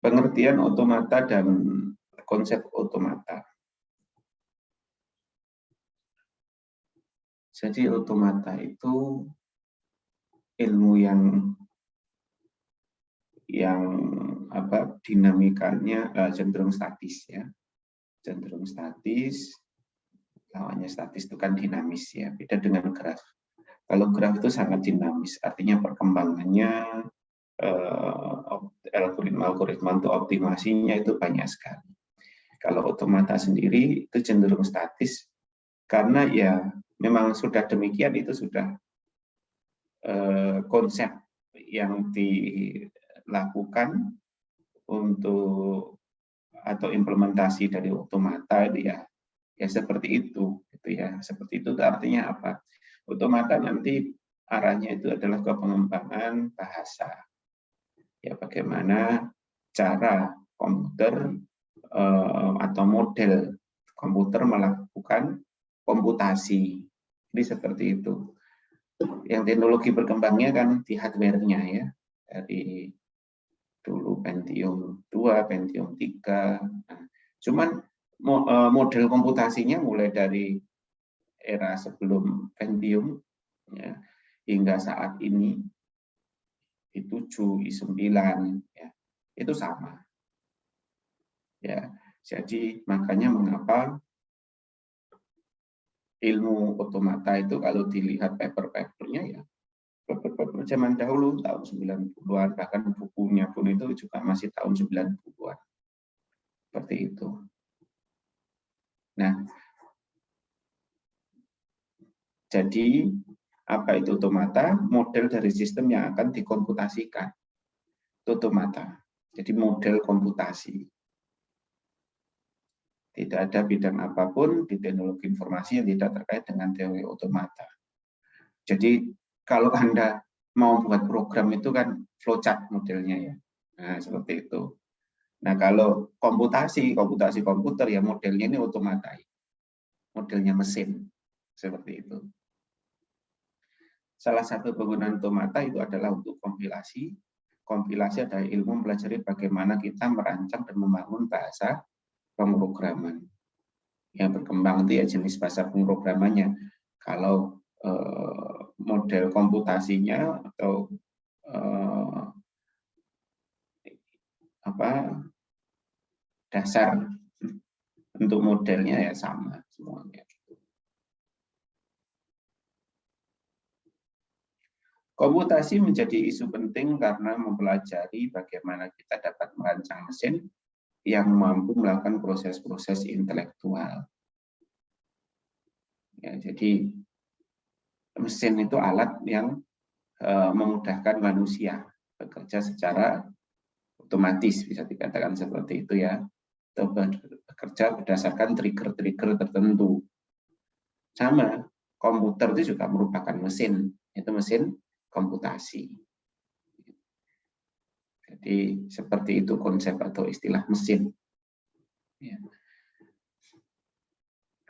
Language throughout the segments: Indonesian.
Pengertian otomata dan konsep otomata. Jadi otomata itu ilmu yang dinamikanya cenderung statis ya. Cenderung statis, lawannya statis itu kan dinamis ya. Beda dengan graf. Kalau graf itu sangat dinamis, artinya perkembangannya algoritma untuk optimasinya itu banyak sekali. Kalau otomata sendiri itu cenderung statis karena ya memang sudah demikian, itu sudah konsep yang dilakukan untuk atau implementasi dari otomata ya seperti itu gitu ya. Seperti itu artinya apa? Otomata nanti arahnya itu adalah ke pengembangan bahasa. Ya, bagaimana cara komputer atau model komputer melakukan komputasi. Jadi seperti itu. Yang teknologi berkembangnya kan di hardware-nya ya. Dari dulu Pentium 2, Pentium 3. Nah, cuman model komputasinya mulai dari era sebelum Pentium ya, hingga saat ini I7, I9 ya, itu sama. Ya, jadi makanya mengapa ilmu otomata itu kalau dilihat paper-papernya ya, paper-paper zaman dahulu tahun 90-an, bahkan bukunya pun itu juga masih tahun 90-an. Seperti itu. Nah, jadi apa itu otomata? Model dari sistem yang akan dikomputasikan. Itu otomata. Jadi model komputasi. Tidak ada bidang apapun di teknologi informasi yang tidak terkait dengan teori otomata. Jadi kalau Anda mau buat program itu kan flowchart modelnya ya. Nah, seperti itu. Nah, kalau komputasi komputer ya modelnya ini otomata. Modelnya mesin. Seperti itu. Salah satu penggunaan otomata itu adalah untuk kompilasi. Kompilasi adalah ilmu mempelajari bagaimana kita merancang dan membangun bahasa pemrograman. Yang berkembang itu ya jenis bahasa pemrogramannya. Kalau model komputasinya atau dasar untuk modelnya ya sama semuanya. Komputasi menjadi isu penting karena mempelajari bagaimana kita dapat merancang mesin yang mampu melakukan proses-proses intelektual. Ya, jadi mesin itu alat yang memudahkan manusia bekerja secara otomatis, bisa dikatakan seperti itu ya. Atau bekerja berdasarkan trigger-trigger tertentu. Sama, komputer itu juga merupakan mesin, itu mesin komputasi. Jadi seperti itu konsep atau istilah mesin. Ya.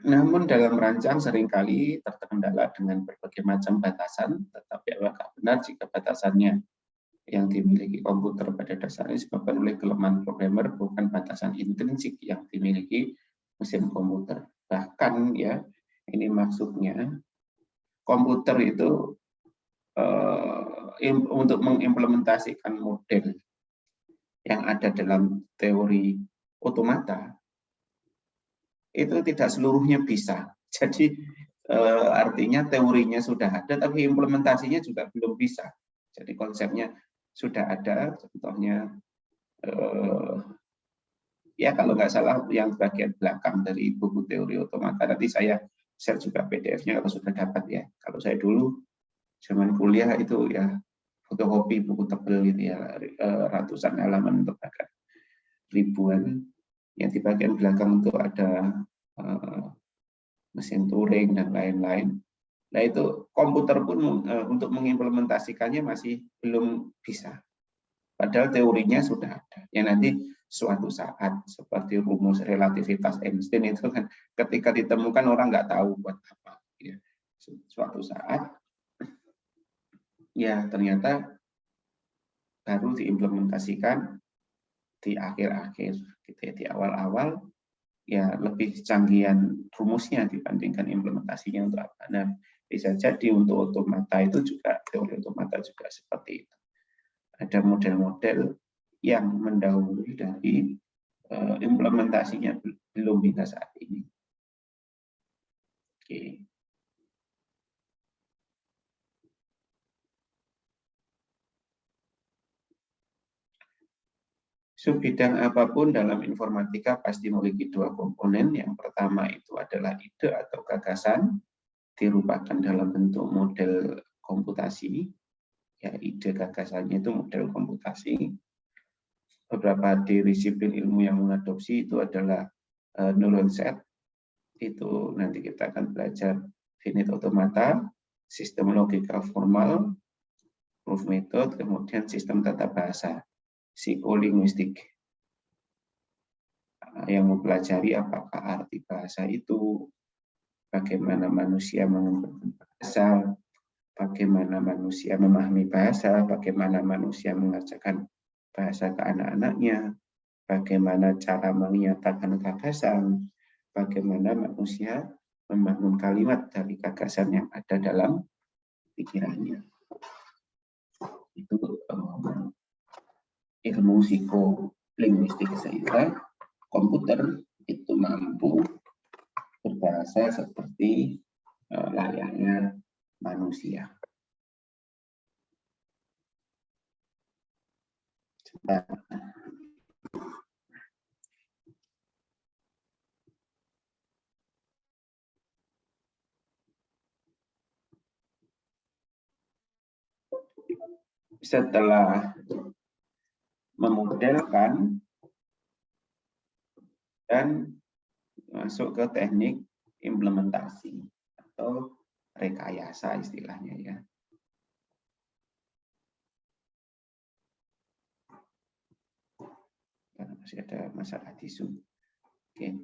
Namun dalam merancang seringkali terkendala dengan berbagai macam batasan, tetapi apakah benar jika batasannya yang dimiliki komputer pada dasarnya disebabkan oleh kelemahan programmer, bukan batasan intrinsik yang dimiliki mesin komputer. Bahkan ya, ini maksudnya komputer itu untuk mengimplementasikan model yang ada dalam teori otomata itu tidak seluruhnya bisa. Jadi artinya teorinya sudah ada, tapi implementasinya juga belum bisa. Jadi konsepnya sudah ada, contohnya ya kalau nggak salah yang bagian belakang dari buku teori otomata, nanti saya share juga PDF-nya kalau sudah dapat ya. Kalau saya dulu zaman kuliah itu ya fotokopi buku tebel gitu ya, ratusan halaman untuk bahkan ribuan. Yang di bagian belakang itu ada mesin Turing dan lain-lain. Nah itu komputer pun untuk mengimplementasikannya masih belum bisa. Padahal teorinya sudah ada. Yang nanti suatu saat seperti rumus relativitas Einstein itu kan ketika ditemukan orang nggak tahu buat apa. Ya. Suatu saat ya ternyata baru diimplementasikan di akhir-akhir, gitu ya, di awal-awal ya lebih canggihan rumusnya dibandingkan implementasinya untuk apa. Nah, bisa jadi untuk otomata itu juga, teori otomata juga seperti itu. Ada model-model yang mendahului dari implementasinya belum hingga saat ini. Oke. Subbidang apapun dalam informatika pasti memiliki dua komponen. Yang pertama itu adalah ide atau gagasan, dirupakan dalam bentuk model komputasi. Ya, ide gagasannya itu model komputasi. Beberapa disiplin ilmu yang mengadopsi itu adalah neuron set. Itu nanti kita akan belajar finite automata, sistem logika formal, proof method, kemudian sistem tata bahasa, psikolinguistik, yang mempelajari apakah arti bahasa itu, bagaimana manusia mengembangkan bahasa, bagaimana manusia memahami bahasa, bagaimana manusia mengajarkan bahasa ke anak-anaknya, bagaimana cara menyatakan gagasan, bagaimana manusia membangun kalimat dari gagasan yang ada dalam pikirannya. Itu ilmu psikolinguistik, sehingga komputer itu mampu berbahasa seperti layaknya manusia. Setelah memodelkan dan masuk ke teknik implementasi atau rekayasa istilahnya ya. Masih ada masalah di Zoom. Oke.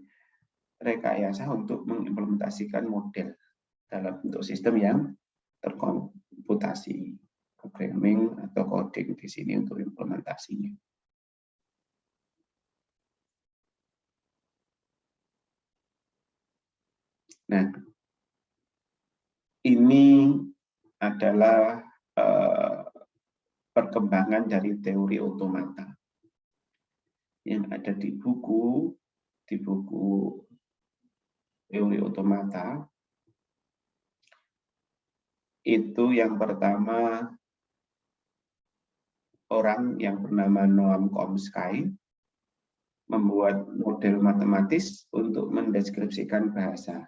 Rekayasa untuk mengimplementasikan model dalam bentuk sistem yang terkomputasi, programming atau coding di sini untuk implementasinya. Nah, ini adalah perkembangan dari teori otomata yang ada di buku teori otomata. Itu yang pertama orang yang bernama Noam Chomsky membuat model matematis untuk mendeskripsikan bahasa,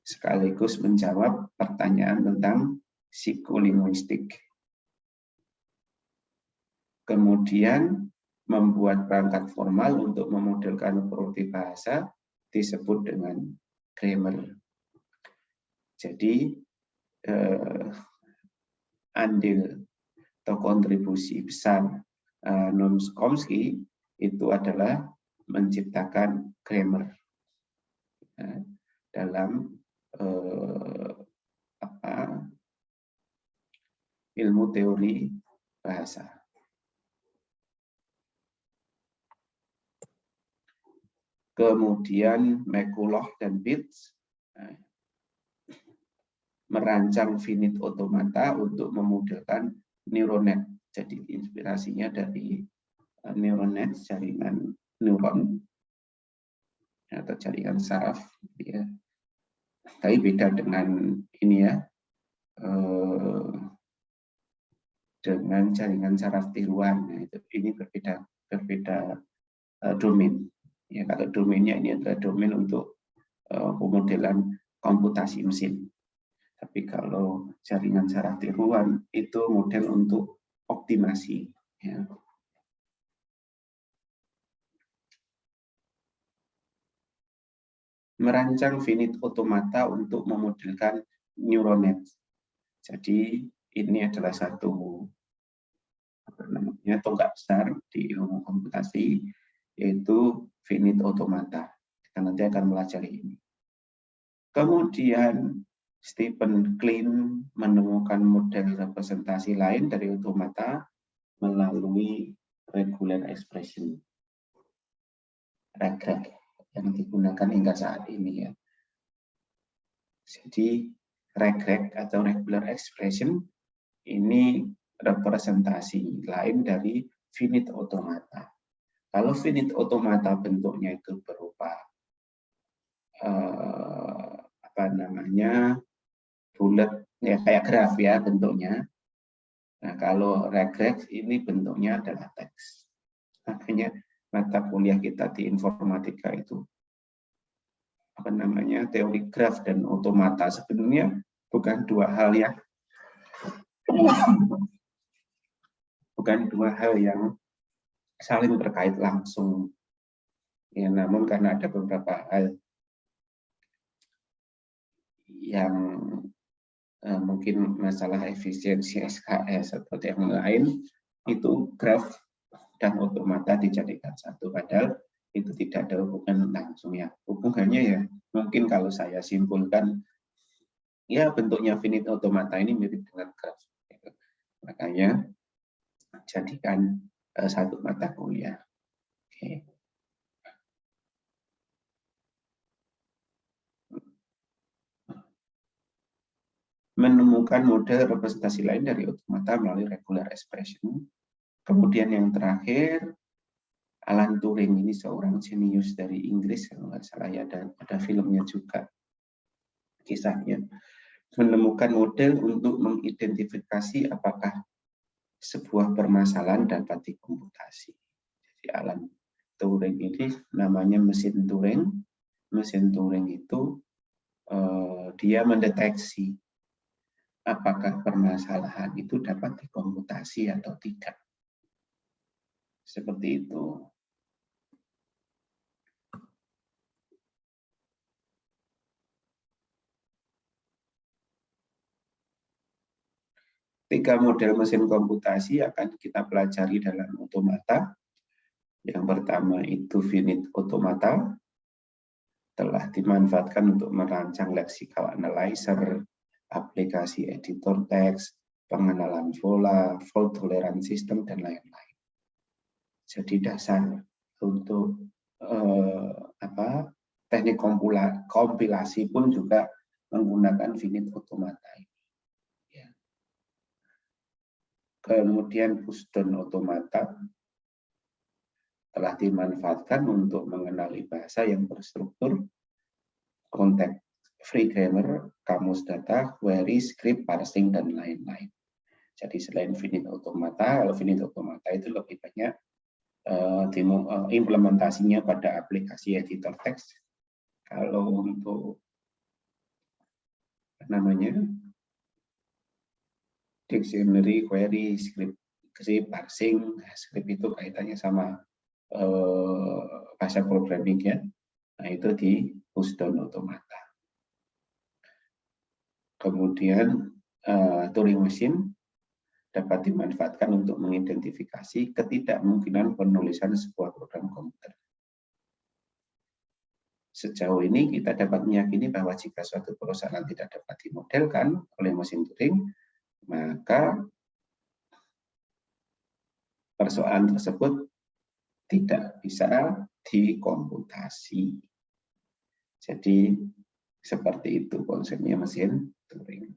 sekaligus menjawab pertanyaan tentang psikolinguistik. Kemudian membuat perangkat formal untuk memodelkan properti bahasa disebut dengan grammar. Jadi andil atau kontribusi besar Noam Chomsky itu adalah menciptakan grammar dalam ilmu teori bahasa. Kemudian McCulloch dan Bitts merancang finite automata untuk memodelkan neural net. Jadi inspirasinya dari neural net, jaringan neuron atau jaringan saraf, ya. Tapi beda dengan ini ya, dengan jaringan saraf tiruan. Nah, ini berbeda domain. Ya, kalau domainnya ini adalah domain untuk pemodelan komputasi mesin. Tapi kalau jaringan saraf tiruan itu model untuk optimasi. Ya. Merancang finite automata untuk memodelkan neural net. Jadi ini adalah satu tonggak besar di ilmu komputasi, yaitu finite automata. Kita nanti akan pelajari ini. Kemudian Stephen Klein menemukan model representasi lain dari automata melalui regular expression. regreg yang digunakan hingga saat ini ya. Jadi regreg atau regular expression ini representasi lain dari finite automata. Kalau finite automata bentuknya itu berupa bulat ya, kayak graf ya bentuknya. Nah, kalau regreg ini bentuknya adalah teks. Makanya mata kuliah kita di informatika itu teori graf dan automata sebenarnya bukan dua hal yang saling terkait langsung. Ya, namun karena ada beberapa hal yang mungkin masalah efisiensi SKS atau yang lain, itu graf dan automata dijadikan satu, padahal itu tidak ada hubungan langsung ya. Hubungannya ya mungkin kalau saya simpulkan ya bentuknya finite automata ini mirip dengan graf. Makanya jadikan satu mata kuliah. Oke. Menemukan model representasi lain dari automata melalui regular expression. Kemudian yang terakhir, Alan Turing ini seorang jenius dari Inggris, kalau nggak salah ya, ada filmnya juga kisahnya. Menemukan model untuk mengidentifikasi apakah sebuah permasalahan dapat dikomputasi. Jadi Alan Turing ini namanya mesin Turing. Mesin Turing itu dia mendeteksi apakah permasalahan itu dapat dikomputasi atau tidak. Seperti itu. Tiga model mesin komputasi akan kita pelajari dalam automata. Yang pertama itu finite automata, telah dimanfaatkan untuk merancang lexical analyzer, aplikasi editor teks, pengenalan pola, fault tolerance system, dan lain-lain. Jadi dasar untuk teknik kompilasi pun juga menggunakan finite automata. Kemudian push-down automata telah dimanfaatkan untuk mengenali bahasa yang berstruktur, konteks free grammar, kamus data, query, script, parsing, dan lain-lain. Jadi selain finite automata, kalau finite automata itu lebih banyak implementasinya pada aplikasi editor teks. Kalau untuk dictionary, query, script, parsing, script itu kaitannya sama bahasa programming ya. Nah, itu di push-down automata. Kemudian Turing machine dapat dimanfaatkan untuk mengidentifikasi ketidakmungkinan penulisan sebuah program komputer. Sejauh ini kita dapat meyakini bahwa jika suatu perusahaan tidak dapat dimodelkan oleh mesin Turing, maka persoalan tersebut tidak bisa dikomputasi. Jadi seperti itu konsepnya mesin Turing.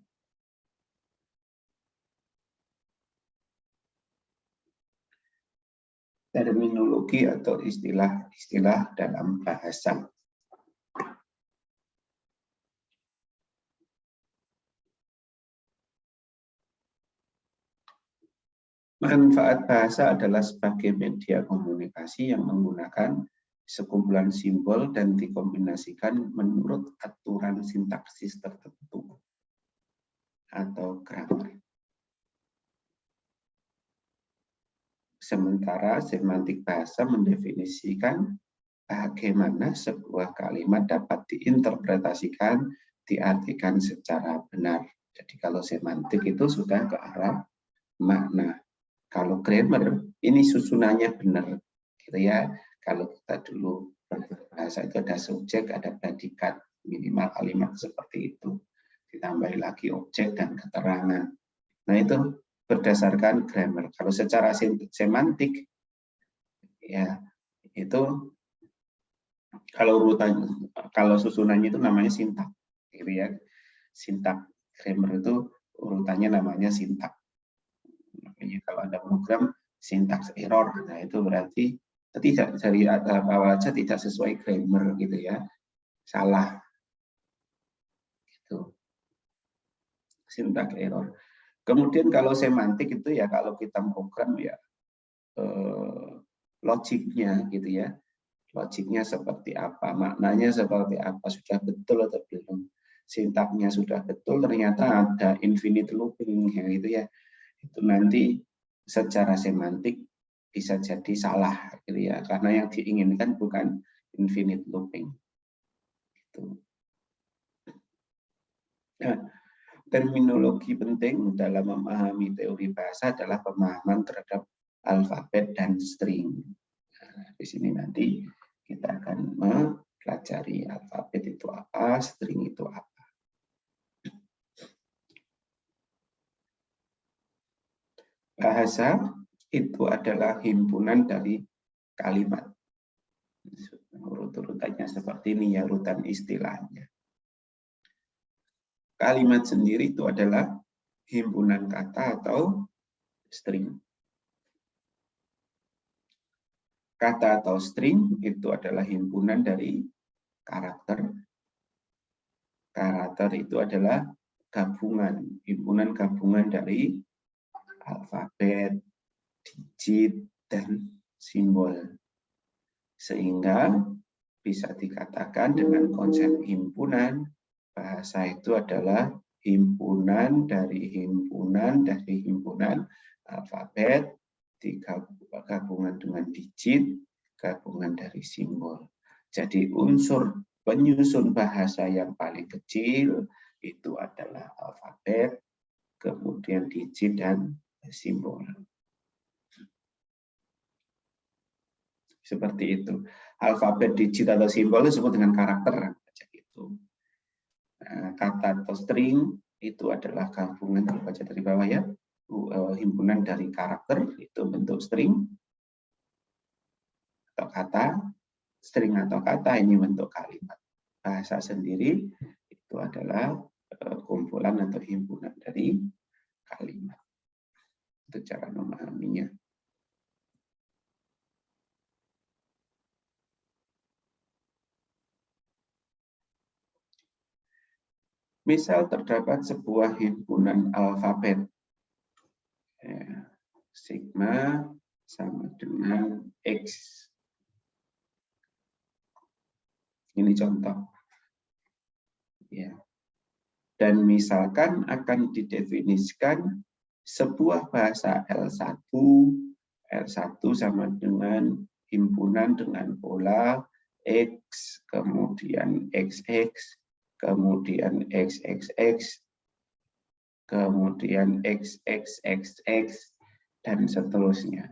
Terminologi atau istilah-istilah dalam bahasa. Manfaat bahasa adalah sebagai media komunikasi yang menggunakan sekumpulan simbol dan dikombinasikan menurut aturan sintaksis tertentu atau grammar. Sementara semantik bahasa mendefinisikan bagaimana sebuah kalimat dapat diinterpretasikan, diartikan secara benar. Jadi kalau semantik itu sudah ke arah makna. Kalau grammar, ini susunannya benar. Gitu ya. Kalau kita dulu bahasa itu ada subjek, ada predikat, minimal kalimat seperti itu. Ditambah lagi objek dan keterangan. Nah, itu berdasarkan grammar. Kalau secara semantik, ya itu Kalau susunannya itu namanya sintak, gitu ya. Sintak grammar itu urutannya namanya sintak. Makanya kalau ada program syntax error, nah itu berarti tidak dari awal aja tidak sesuai grammar gitu ya, salah. Gitu. Syntax error. Kemudian kalau semantik itu ya kalau kita program ya logiknya gitu ya. Logiknya seperti apa, maknanya seperti apa, sudah betul atau belum. Sintaknya sudah betul, ternyata ada infinite looping ya, gitu ya. Itu nanti secara semantik bisa jadi salah gitu ya, karena yang diinginkan bukan infinite looping. Gitu. Nah, terminologi penting dalam memahami teori bahasa adalah pemahaman terhadap alfabet dan string. Nah, di sini nanti kita akan mempelajari alfabet itu apa, string itu apa. Bahasa itu adalah himpunan dari kalimat. Urut-urutannya seperti ini ya, urutan istilahnya. Kalimat sendiri itu adalah himpunan kata atau string. Kata atau string itu adalah himpunan dari karakter. Karakter itu adalah gabungan, himpunan gabungan dari alfabet, digit, dan simbol. Sehingga bisa dikatakan dengan konsep himpunan, bahasa itu adalah himpunan dari himpunan alfabet, gabungan dengan digit, gabungan dari simbol. Jadi unsur penyusun bahasa yang paling kecil itu adalah alfabet, kemudian digit dan simbol. Seperti itu. Alfabet, digit atau simbol disebut dengan karakter. Nah, kata atau string itu adalah gabungan, baca dari bawah ya, himpunan dari karakter itu bentuk string atau kata, string atau kata ini bentuk kalimat. Bahasa sendiri itu adalah kumpulan atau himpunan dari kalimat. Itu cara memahaminya. Misal terdapat sebuah himpunan alfabet. Ya, sigma sama dengan X. Ini contoh. Ya. Dan misalkan akan didefinisikan sebuah bahasa L1 sama dengan himpunan dengan pola X, kemudian XX, kemudian XXX, kemudian XXXX, dan seterusnya.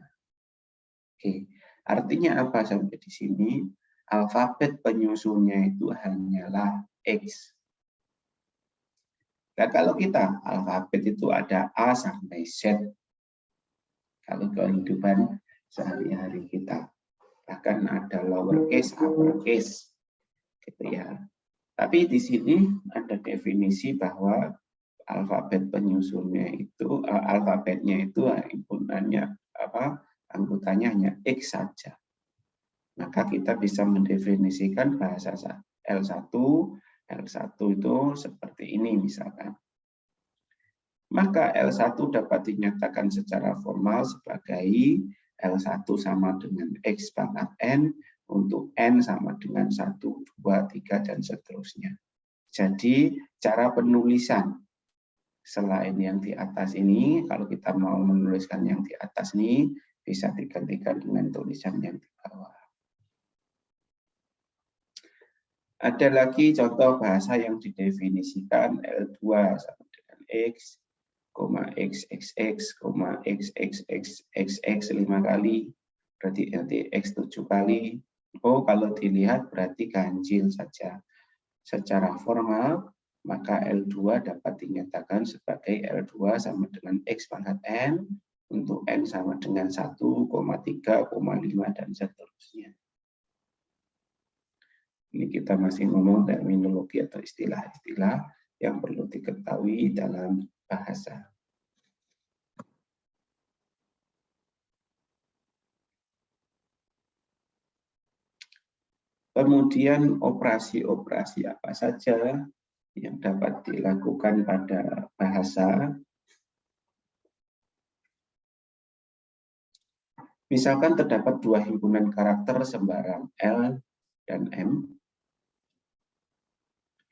Oke, artinya apa sampai di sini? Alfabet penyusunnya itu hanyalah X. Nah, kalau kita alfabet itu ada A sampai Z. Kalau kehidupan sehari-hari kita, bahkan ada lowercase, uppercase, gitu ya. Tapi di sini ada definisi bahwa alfabet penyusunnya itu, alfabetnya itu himpunannya anggotanya hanya X saja. Maka kita bisa mendefinisikan bahasa L1 itu seperti ini misalkan. Maka L1 dapat dinyatakan secara formal sebagai L1 sama dengan X pangkat N untuk N sama dengan 1, 2, 3, dan seterusnya. Jadi cara penulisan selain yang di atas ini, kalau kita mau menuliskan yang di atas ini, bisa digantikan dengan tulisan yang di bawah. Ada lagi contoh bahasa yang didefinisikan L2 sama dengan X, XXX, XXXXX 5 kali, berarti nanti X 7 kali. Oh, kalau dilihat berarti ganjil saja. Secara formal, maka L2 dapat dinyatakan sebagai L2 sama dengan X pangkat N, untuk N sama dengan 1,3,5, dan seterusnya. Ini kita masih ngomong terminologi atau istilah-istilah yang perlu diketahui dalam bahasa. Kemudian operasi-operasi apa saja yang dapat dilakukan pada bahasa. Misalkan terdapat dua himpunan karakter sembarang L dan M.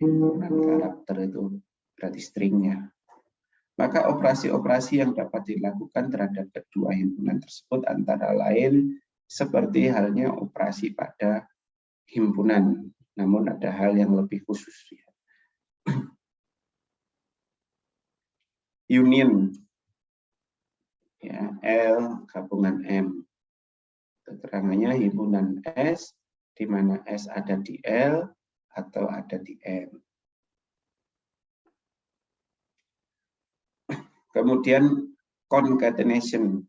Himpunan karakter itu berarti stringnya. Maka operasi-operasi yang dapat dilakukan terhadap kedua himpunan tersebut antara lain seperti halnya operasi pada himpunan, namun ada hal yang lebih khusus. Union, ya, L gabungan M. Keterangannya himpunan S, di mana S ada di L atau ada di M. Kemudian concatenation,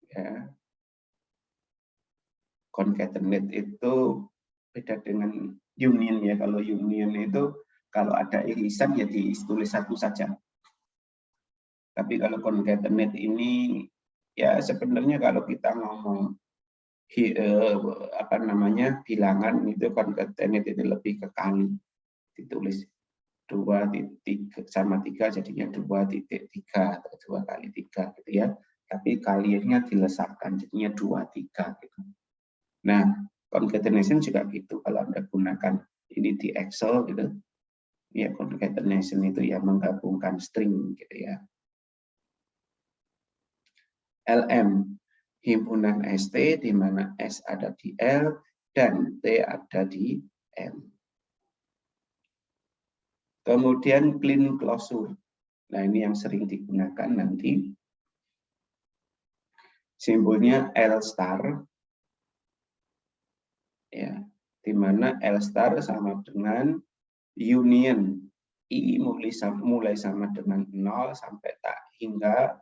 ya. Concatenate itu beda dengan union ya. Kalau union itu kalau ada irisan ya ditulis satu saja. Tapi kalau concatenate ini ya sebenarnya kalau kita ngomong bilangan itu concatenate itu lebih ke kali, ditulis 2 sama 3 jadinya 2.3 atau 2 kali 3 gitu ya. Tapi kalinya dilesatkan jadinya 2-3 gitu. Nah, concatenation juga gitu. Kalau Anda gunakan ini di Excel gitu, ya concatenation itu ya menggabungkan string gitu ya. LM, himpunan ST di mana S ada di L dan T ada di M. Kemudian clean closure. Nah, ini yang sering digunakan nanti. Simbolnya L star. Ya, di mana L star sama dengan union. I mulai sama dengan 0 sampai tak hingga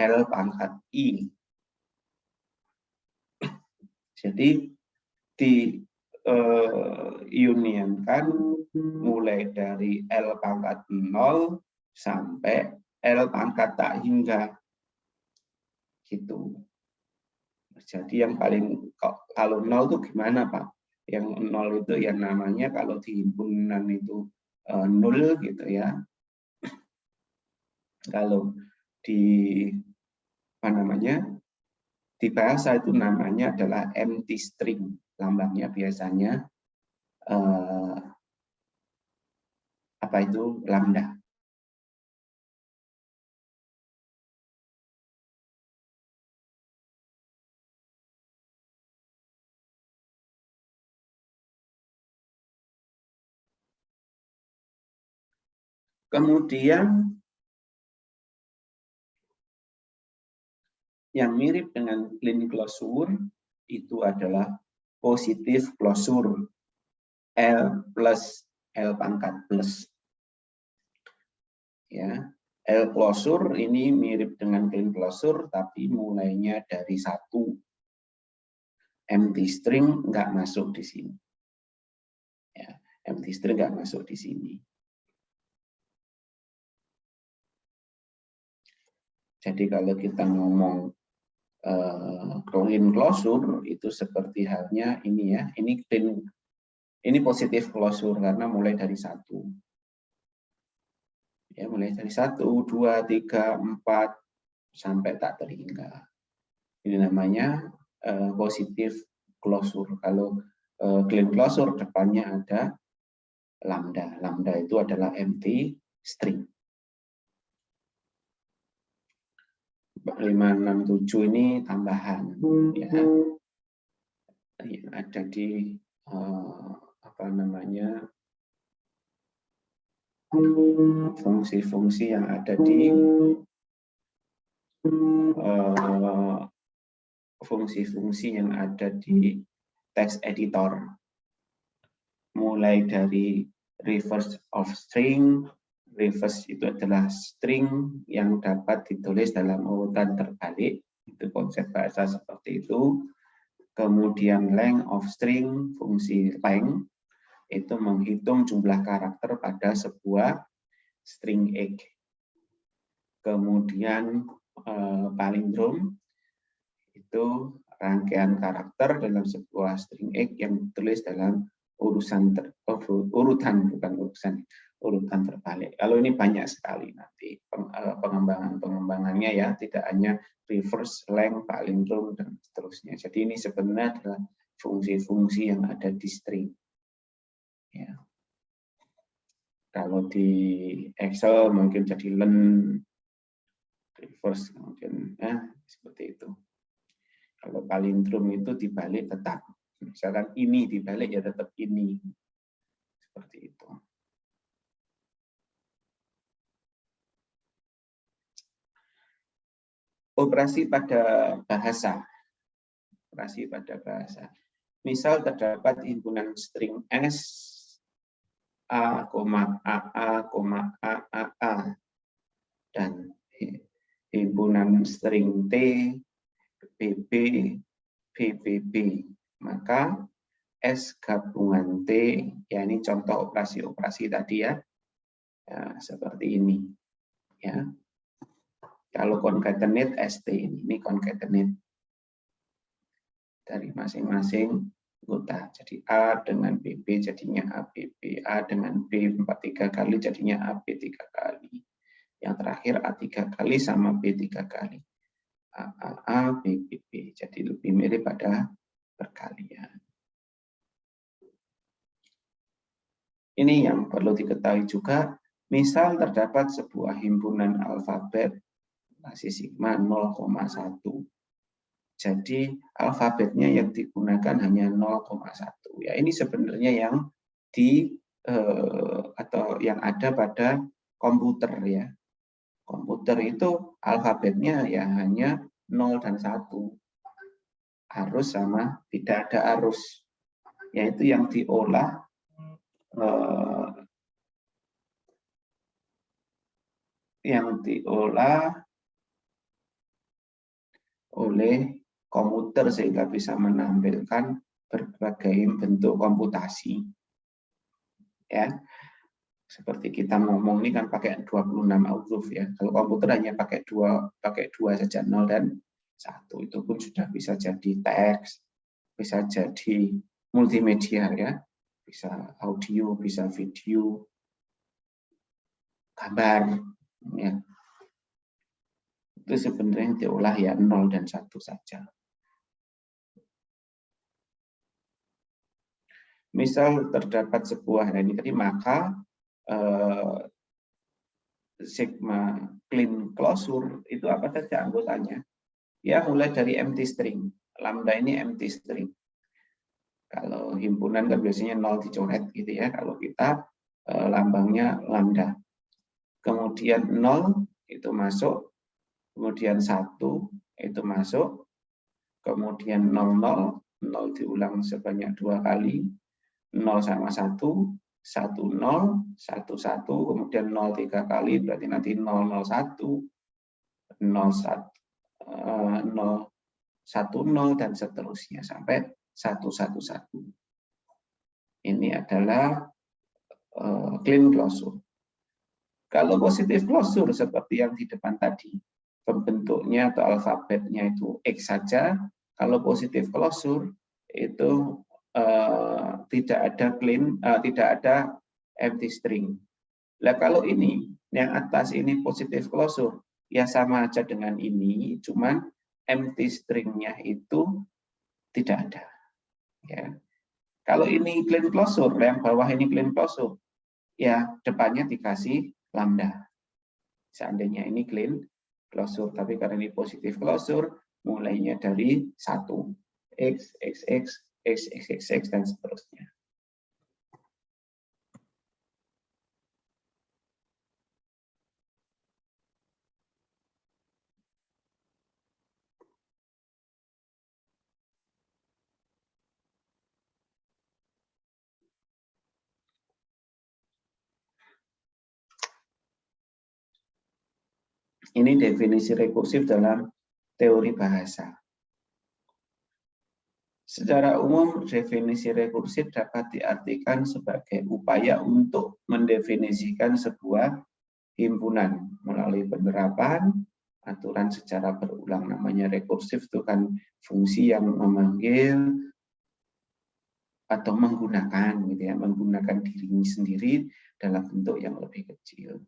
L pangkat I. Jadi di unionkan mulai dari L pangkat 0 sampai L pangkat tak hingga gitu. Jadi yang paling kalau 0 itu gimana Pak? Yang 0 itu ya namanya kalau di himpunan itu 0 gitu ya. Kalau di di bahasa itu namanya adalah empty string, lambangnya biasanya apa itu lambda. Kemudian yang mirip dengan clean closure itu adalah positive closure, L plus L pangkat plus. Ya, L closure ini mirip dengan clean closure tapi mulainya dari 1. Empty string nggak masuk di sini. Ya, empty string nggak masuk di sini. Jadi kalau kita ngomong clean closure itu seperti halnya ini ya, ini positive closure karena mulai dari 1. Ya, mulai dari 1, 2, 3, 4 sampai tak terhingga. Ini namanya positive closure. Kalau clean closure depannya ada lambda. Lambda itu adalah empty string. 567 ini tambahan ya, yang ada di fungsi-fungsi yang ada di fungsi-fungsi yang ada di text editor, mulai dari reverse of string. Reverse itu adalah string yang dapat ditulis dalam urutan terbalik, itu konsep bahasa seperti itu. Kemudian length of string, fungsi length, itu menghitung jumlah karakter pada sebuah string egg. Kemudian palindrom itu rangkaian karakter dalam sebuah string egg yang ditulis dalam urutan terbalik. Kalau ini banyak sekali nanti pengembangannya ya, tidak hanya reverse, length, palindrom dan seterusnya. Jadi ini sebenarnya adalah fungsi-fungsi yang ada di string. Ya. Kalau di Excel mungkin jadi len, reverse, kemudian seperti itu. Kalau palindrom itu dibalik tetap. Misalkan ini dibalik ya tetap ini. Seperti itu. Operasi pada bahasa. Operasi pada bahasa. Misal terdapat himpunan string S, A, A, dan himpunan string T, BB, BBB. Maka S gabungan T, ya ini contoh operasi-operasi tadi ya, seperti ini. Ya. Kalau concatenate ST ini concatenate dari masing-masing anggota. Jadi A dengan BB jadinya ABB, A dengan B 3 kali jadinya AB 3 kali. Yang terakhir A 3 kali sama B 3 kali. A, B, B, B. Jadi lebih mirip pada perkalian. Ini yang perlu diketahui juga. Misal terdapat sebuah himpunan alfabet masih sigma 0,1. Jadi alfabetnya yang digunakan hanya 0,1. Ya, ini sebenarnya yang atau yang ada pada komputer ya. Komputer itu alfabetnya ya hanya 0 dan 1. Arus sama tidak ada arus. Yaitu yang diolah oleh komputer sehingga bisa menampilkan berbagai bentuk komputasi. Ya. Seperti kita ngomong ini kan pakai 26 huruf ya. Kalau komputer hanya pakai dua saja, 0 dan 1. Itu pun sudah bisa jadi teks, bisa jadi multimedia ya. Bisa audio, bisa video, gambar ya. Itu sebenarnya diolah ya 0 dan 1 saja. Misal terdapat sebuah ini tadi, maka sigma clean closure itu apa saja anggotanya? Ya, mulai dari empty string. Lambda ini empty string. Kalau himpunan kan biasanya 0 dicoret gitu ya. Kalau kita lambangnya lambda. Kemudian 0 itu masuk. Kemudian 1 itu masuk, kemudian 00, 0 diulang sebanyak 2 kali, 0 sama 1, 1, 0, 1, 1, kemudian 0 3 kali, berarti nanti 0, 0, 1, 0, 1, 0, 1, 0, dan seterusnya, sampai 1, 1, 1. Ini adalah clean closure. Kalau positive closure seperti yang di depan tadi, bentuknya atau alfabetnya itu X saja. Kalau positive closure itu tidak ada tidak ada empty string. Nah, kalau ini yang atas ini positive closure ya sama aja dengan ini, cuman empty stringnya itu tidak ada. Ya. Kalau ini clean closure, yang bawah ini clean closure, ya depannya dikasih lambda. Seandainya ini clean closure, tapi karena ini positive closure, mulainya dari 1, X, X, X, X, X, X, X, dan seterusnya. Ini definisi rekursif dalam teori bahasa. Secara umum, definisi rekursif dapat diartikan sebagai upaya untuk mendefinisikan sebuah himpunan melalui penerapan aturan secara berulang. Namanya rekursif itu kan fungsi yang memanggil atau menggunakan gitu ya, menggunakan dirinya sendiri dalam bentuk yang lebih kecil.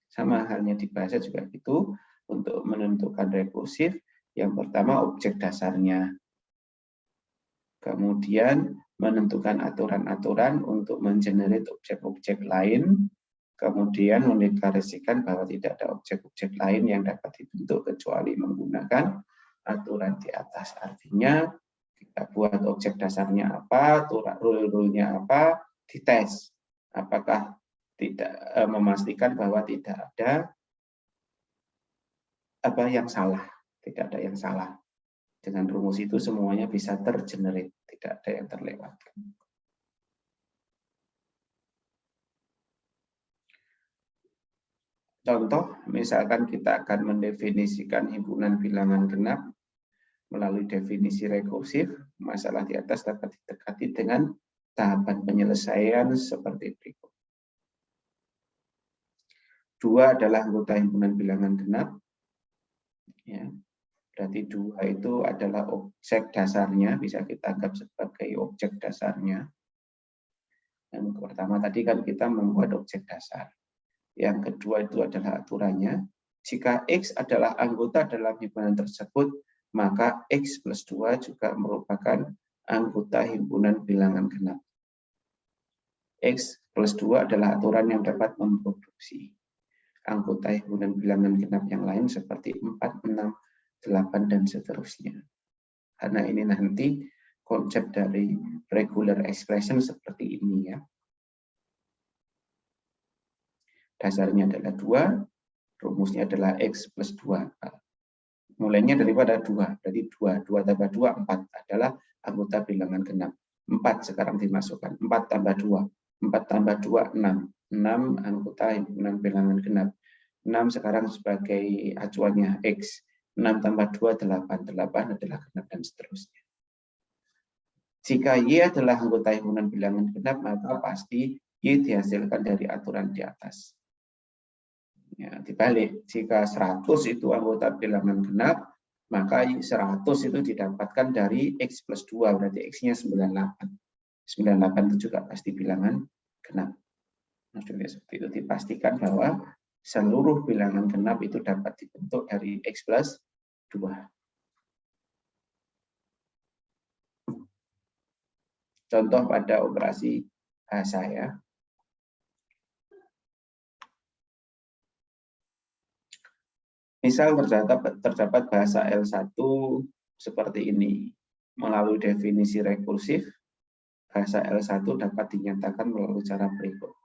Sama halnya di bahasa juga gitu, untuk menentukan rekursif, yang pertama objek dasarnya. Kemudian menentukan aturan-aturan untuk mengenerate objek-objek lain, kemudian mendeklarasikan bahwa tidak ada objek-objek lain yang dapat dibentuk kecuali menggunakan aturan di atas. Artinya kita buat objek dasarnya apa, rule-rule-nya apa, dites. Apakah tidak memastikan bahwa tidak ada apa yang salah, tidak ada yang salah. Dengan rumus itu semuanya bisa tergenerate, tidak ada yang terlewatkan. Contoh, misalkan kita akan mendefinisikan himpunan bilangan genap melalui definisi rekursif, masalah di atas dapat didekati dengan tahapan penyelesaian seperti berikut. 2 adalah anggota himpunan bilangan genap. Ya, berarti 2 itu adalah objek dasarnya, bisa kita anggap sebagai objek dasarnya. Yang pertama tadi kan kita membuat objek dasar. Yang kedua itu adalah aturannya. Jika X adalah anggota dalam himpunan tersebut, maka X plus 2 juga merupakan anggota himpunan bilangan genap. X plus 2 adalah aturan yang dapat memproduksi anggota himpunan bilangan genap yang lain seperti 4, 6, 8, dan seterusnya. Karena ini nanti konsep dari regular expression seperti ini ya. Dasarnya adalah 2, rumusnya adalah X plus 2. Mulainya daripada 2, jadi 2 tambah 2, 4 adalah anggota bilangan genap. 4 sekarang dimasukkan, 4 tambah 2, 4 tambah 2, 6. 6 anggota himpunan bilangan genap. 6 sekarang sebagai acuannya X. 6 tambah 2, 8. 8 adalah genap dan seterusnya. Jika Y adalah anggota himpunan bilangan genap, maka pasti Y dihasilkan dari aturan di atas. Ya, dibalik, jika 100 itu anggota bilangan genap, maka 100 itu didapatkan dari X plus 2, berarti X-nya 98. 98 itu juga pasti bilangan genap. Maksudnya seperti itu, dipastikan bahwa seluruh bilangan genap itu dapat dibentuk dari X plus 2. Contoh pada operasi bahasa ya. Misal terdapat bahasa L1 seperti ini. Melalui definisi rekursif, bahasa L1 dapat dinyatakan melalui cara berikut.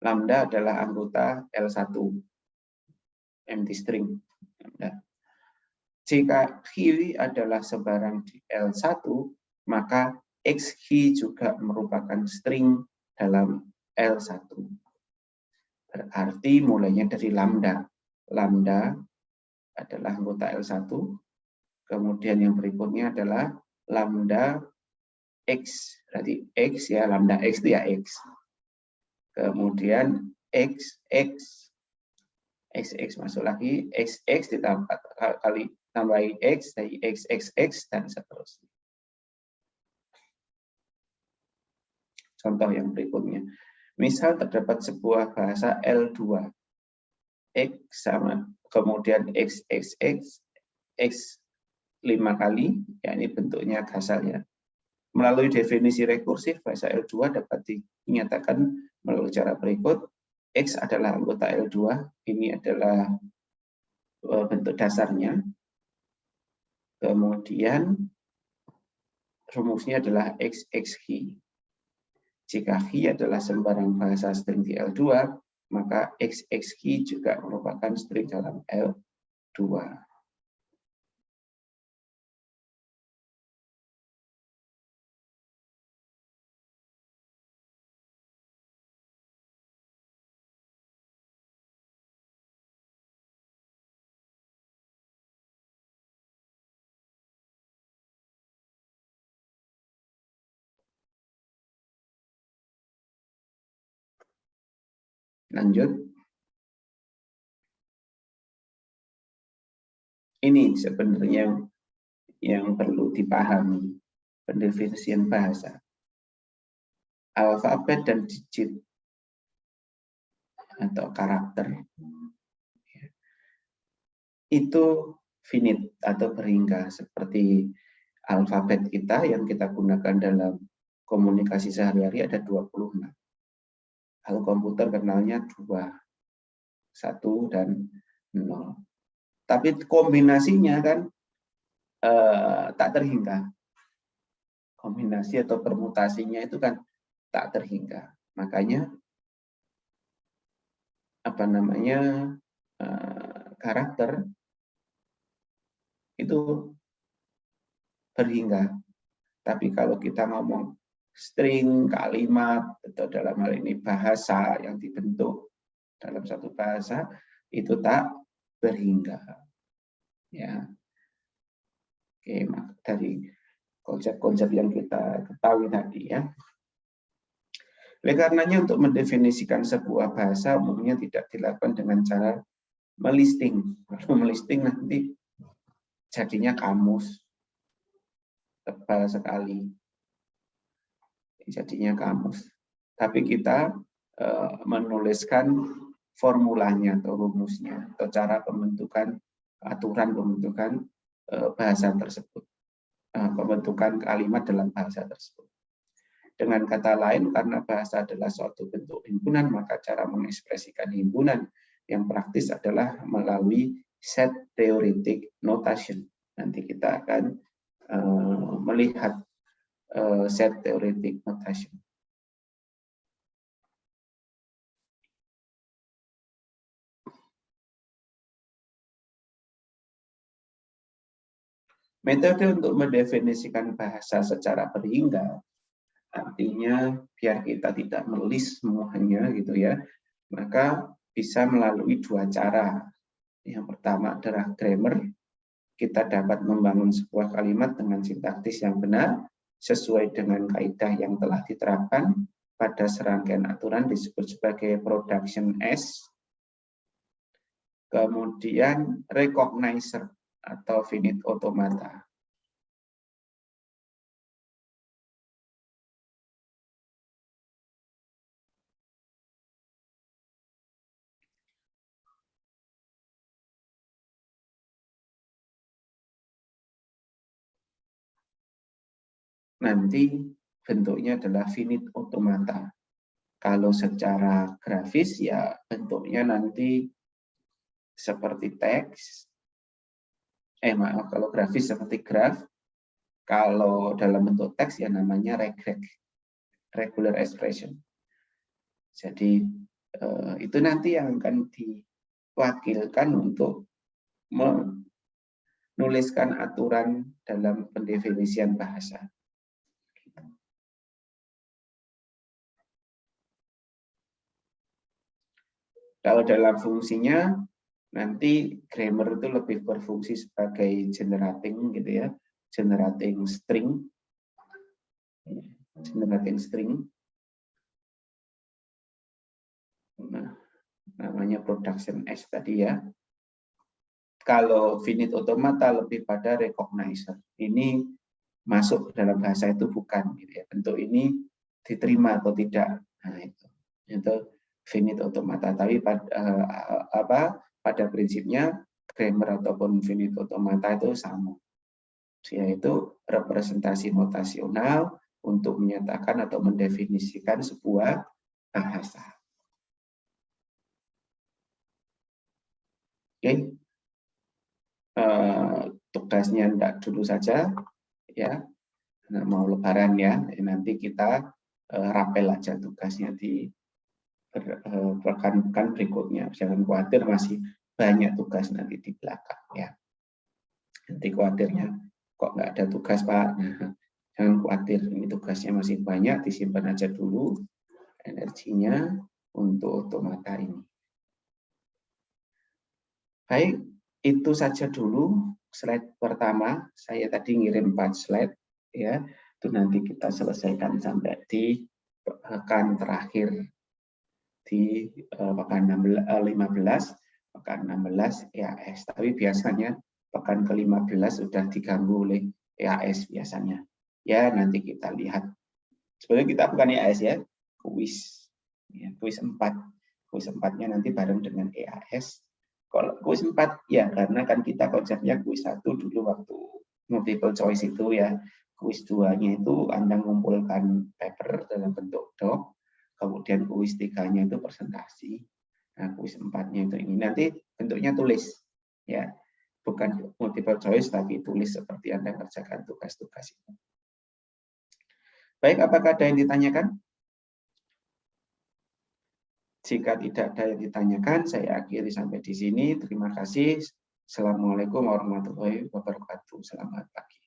Lambda adalah anggota L1, empty string. Jika Q adalah sebarang di L1, maka XQ juga merupakan string dalam L1. Berarti mulainya dari lambda. Lambda adalah anggota L1. Kemudian yang berikutnya adalah lambda X. Berarti X ya, lambda X itu ya X. Kemudian XX. XX masuk lagi, XX ditambah kali tambahi X, dari XXX, dan seterusnya. Contoh yang berikutnya. Misal terdapat sebuah bahasa L2. X sama, kemudian XXX, X 5 kali, ya ini bentuknya gasalnya. Melalui definisi rekursif, bahasa L2 dapat dinyatakan melalui cara berikut. X adalah anggota L2, ini adalah bentuk dasarnya. Kemudian rumusnya adalah XXQ. Jika Q adalah sembarang bahasa string di L2, maka XXQ juga merupakan string dalam L2. Lanjut. Ini sebenarnya yang perlu dipahami, pendefinisian bahasa. Alfabet dan digit atau karakter itu finite atau berhingga, seperti alfabet kita yang kita gunakan dalam komunikasi sehari-hari ada 26. Kalau komputer kenalnya 2, 1 dan 0. Tapi kombinasinya kan tak terhingga. Kombinasi atau permutasinya itu kan tak terhingga. Makanya karakter itu berhingga. Tapi kalau kita ngomong string, kalimat, atau dalam hal ini bahasa yang dibentuk dalam satu bahasa, itu tak berhingga. Ya. Oke, dari konsep-konsep yang kita ketahui tadi ya. Oleh karenanya untuk mendefinisikan sebuah bahasa umumnya tidak dilakukan dengan cara melisting. Kalau melisting nanti jadinya kamus tebal sekali. Jadinya kamus. Tapi kita menuliskan formulanya atau rumusnya atau cara pembentukan aturan pembentukan bahasa tersebut, pembentukan kalimat dalam bahasa tersebut. Dengan kata lain, karena bahasa adalah suatu bentuk himpunan, maka cara mengekspresikan himpunan yang praktis adalah melalui set theoretic notation. Nanti kita akan melihat set theoretic notation. Metode untuk mendefinisikan bahasa secara berhingga, artinya biar kita tidak melis semuanya gitu ya, maka bisa melalui 2 cara. Yang pertama adalah grammar. Kita dapat membangun sebuah kalimat dengan sintaksis yang benar sesuai dengan kaidah yang telah diterapkan pada serangkaian aturan disebut sebagai production S. Kemudian recognizer atau finite automata. Nanti bentuknya adalah finite automata. Kalau secara grafis ya bentuknya nanti seperti teks. Maaf, kalau grafis seperti graf. Kalau dalam bentuk teks ya namanya regreg, regular expression. Jadi itu nanti yang akan diwakilkan untuk menuliskan aturan dalam pendefinisian bahasa. Kalau dalam fungsinya, nanti grammar itu lebih berfungsi sebagai generating gitu ya, generating string. Nah, namanya production S tadi ya. Kalau finite automata lebih pada recognizer. Ini masuk dalam bahasa itu bukan gitu ya. Bentuk ini diterima atau tidak. Nah, itu finite automata. Tapi pada prinsipnya grammar ataupun finite automata itu sama. Yaitu representasi notasional untuk menyatakan atau mendefinisikan sebuah bahasa. Oke. Tugasnya enggak dulu saja ya. Nah, mau lebaran ya. Nanti kita rapel aja tugasnya di rekan-rekan berikutnya. Jangan khawatir, masih banyak tugas nanti di belakang ya. Nanti khawatirnya kok nggak ada tugas Pak. Nah, jangan khawatir, ini tugasnya masih banyak, disimpan aja dulu energinya untuk otomata ini. Baik, itu saja dulu slide pertama. Saya tadi ngirim 4 slide ya. Itu nanti kita selesaikan sampai di pekan terakhir di pekan 15, pekan 16 EAS. Tapi biasanya pekan ke-15 sudah diganggu oleh EAS biasanya. Ya, nanti kita lihat. Sebenarnya kita bukan EAS ya, kuis. Ya, kuis 4. Kuis 4-nya nanti bareng dengan EAS. Kalau kuis 4 ya karena kan kita konsepnya kuis 1 dulu waktu multiple choice itu ya. Kuis 2-nya itu Anda mengumpulkan paper dalam bentuk doc. Kemudian kuis 3-nya itu presentasi. Nah, kuis 4-nya itu ini nanti bentuknya tulis ya. Bukan multiple choice tapi tulis seperti Anda kerjakan tugas-tugas itu. Baik, apakah ada yang ditanyakan? Jika tidak ada yang ditanyakan, saya akhiri sampai di sini. Terima kasih. Assalamualaikum warahmatullahi wabarakatuh. Selamat pagi.